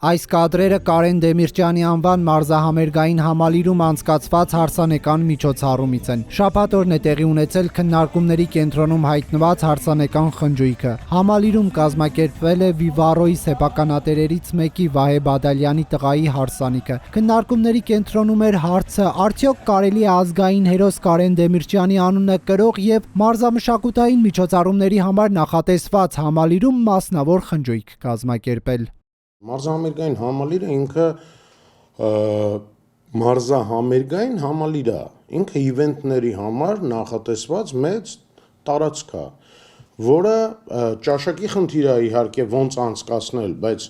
Այս կադրերը Կարեն Դեմիրճյանի անվան մարզահամերգային համալիրում անցկացված հարսանեկան միջոցառումից են։ Շաբաթ օրն է տեղի ունեցել քննարկումների կենտրոնում հայտնված հարսանեկան խնջույքը։ Համալիրում կազմակերպվել է Վիվարոյի սեփականատերերից մեկի Վահե Բադալյանի տղայի հարսանիքը։ Քննարկումների կենտրոնում էր հարցը՝ արդյոք կարելի է ազգային հերոս Կարեն Դեմիրճյանի անունը կրող եւ մարզամշակութային միջոցառումների համար նախատեսված համալիրում մասնավոր խնջույք կազմակերպել։ Մարզահամերգային համալիրը ինքը մարզահամերգային համալիր է, ինքը իվենտների համար նախատեսված մեծ տարածք է, որը ճաշակի խնդիր է իհարկե ոնց անցկացնել, բայց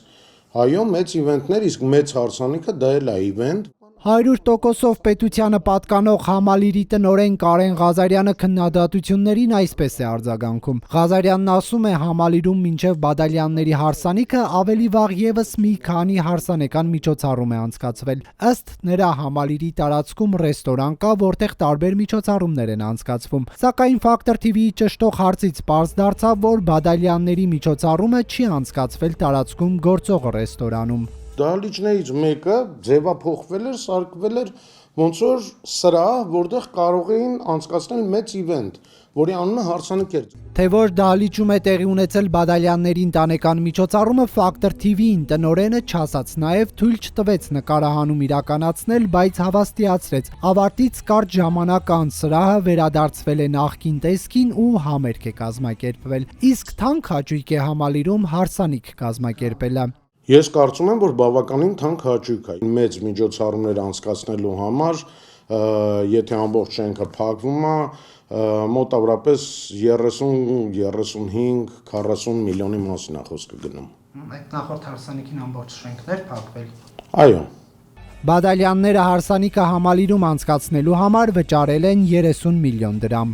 այո, մեծ իվենտներ, իսկ մեծ հարսանիքը դա էլ է իվենտ։ 100%-ով պետությանը պատկանող համալիրի տնօրեն Կարեն Ղազարյանը քննադատություններին այսպես է արձագանքում։ Ղազարյանն ասում է, համալիրում մինչև Բադալյանների հարսանիքը ավելի վաղ եւս մի քանի հարսանեկան միջոցառում է անցկացվել։ Ըստ նրա, համալիրի տարածքում ռեստորան կա, որտեղ տարբեր միջոցառումներ են անցկացվում։ Սակայն Factor TV-ի ճշտող հարցից պարզ դարձավ, որ Բադալյանների միջոցառումը չի անցկացվել տարածքում գործող ռեստորանում։ Դահլիճներից մեկը ձևափոխվել էր, սարքվել էր ոնց որ սրահ, որտեղ կարող էին անցկացնել մեծ իվենտ, որի անունը հարսանիք էր։ Թե որ դահլիճում է տեղի ունեցել Բադալյանների ընտանեկան միջոցառումը, Factor TV-ին տնօրենը չասաց, նաև թույլ չտվեց նկարահանում իրականացնել, բայց հավաստիացրեց, ավարտից կարճ ժամանակ անց սրահը վերադարձվել է նախկին տեսքին ու համերգ է կազմակերպվել։ Իսկ թանկ հաճույք է համալիրում հարսանիք կազմակերպելը։ Ես կարծում եմ, որ բավականին թանկ հաճույք է մեծ միջոցառումներ անցկացնելու համար, եթե ամբողջ շենքը փակվում է, մոտավորապես 30-35-40 միլիոնի մասին է խոսքը գնում։ Այդ նախորդ հարսանիքին ամբողջ շենքներ փակվել։ Այո։ Բադալյանները հարսանիքը համալիրում անցկացնելու համար վճարել են 30 միլիոն դրամ։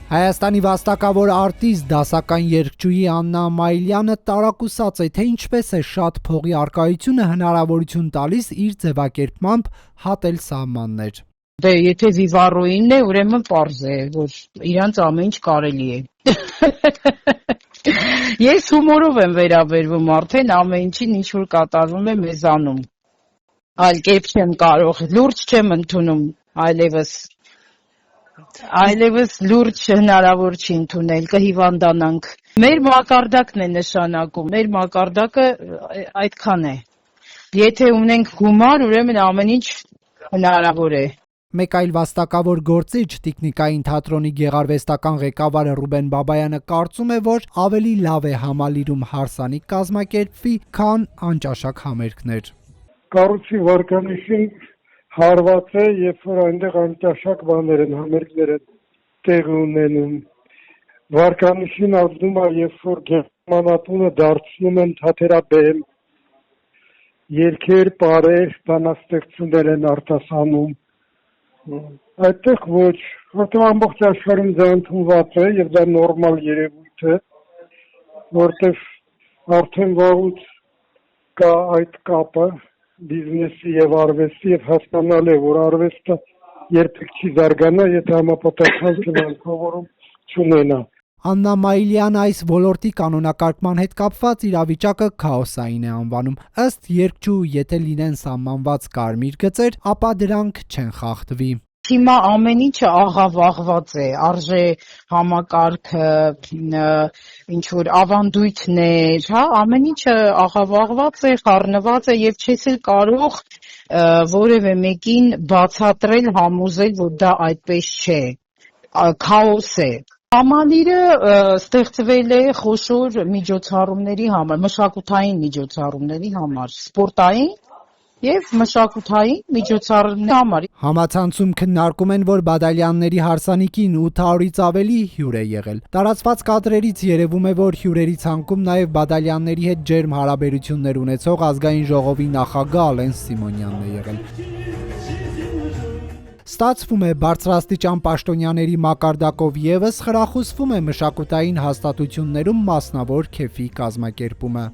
Հայաստանի վաստակավոր արտիստ, դասական երգչուհի Աննա Ամայելյանը տարակուսած է, թե ինչպես է շատ փողի առկայությունը հնարավորություն տալիս իր ձևակերպմամբ հատել սահմաններ։ Դե եթե Վիվարոյինն է, ուրեմն պարզ է, որ իրանց ամեն ինչ կարելի է։ Ես հումորով եմ վերաբերվում, արդեն ամեն ինչին ինչ որ կատարվում է մեզանում։ Այլ կերպ չեմ կարող, լուրջ չեմ ընդունում, այլևս լուրջ հնարավոր չի ընդունել, կհիվանդանանք։ Մեր մակարդակն է նշանակում, մեր մակարդակը այդքան է։ Եթե ունենք գումար, ուրեմն ամեն ինչ հնարավոր է։ Մեկ այլ վաստակավոր գործիչ, Տիկնիկային թատրոնի գեղարվեստական ղեկավար Ռուբեն Բաբայանը կարծում է, որ ավելի լավ է համալիրում հարսանիք կազմակերպվի, քան անճաշակ համերգներ։ Կառույցի վարկանիշին հարված է, երբ որ այնտեղ անճաշակ բաներ են, համերգներ են տեղի ունենում։ Վարկանիշին ազդում է, երբ որ գերմանատունը դարձնում են թատերաբեմ, երգեր, պարեր, բանաստեղծություններ են արտասանում։ Այդտեղ ոչ, որտեղ ամբողջ աշխարհում դա ընդունված է եւ դա նորմալ երևույթ է, որտեղ արդեն վաղուց կա այդ կապը բիզնեսի եւ արվեստի եւ հասկանալ է, որ արվեստը երբեք չի զարգանա, եթե համապատասխան ֆինանսավորում չունենա։ Աննա Ամայելյանը այս ոլորտի կանոնակարգման հետ կապված իրավիճակը քաոսային է անվանում։ Ըստ երգչու, եթե լինեն սահմանված կարմիր գծեր, ապա դրանք չեն խախտվի։ Հիմա ամեն ինչը աղավաղված է, արժե համակարգը, ինչ որ ավանդույթներ, հա, ամեն ինչը աղավաղված է, խառնված է եւ չես էլ կարող որևէ մեկին բացատրել, համոզել, որ դա այդպես չէ, քաոս է։ Համալիրը ստեղծվել է խոշոր միջոցառումների համար, մշակութային միջոցառումների համար, սպորտային եւ մշակութային միջոցառումների համար։ Համացանցում քննարկում են, որ Բադալյանների հարսանիքին 800-ից ավելի հյուր է եղել։ Տարածված կադրերից երևում է, որ հյուրերի ցանկում նաև Բադալյանների հետ ջերմ հարաբերություններ ունեցող ազգային ժողովի նախագահ Ալեն Սիմոնյանն է եղել։ Ստացվում է, բարձրաստիճան պաշտոնյաների մակարդակով եւս խրախուսվում է մշակութային հաստատություններում մասնավոր քեֆի կազմակերպումը։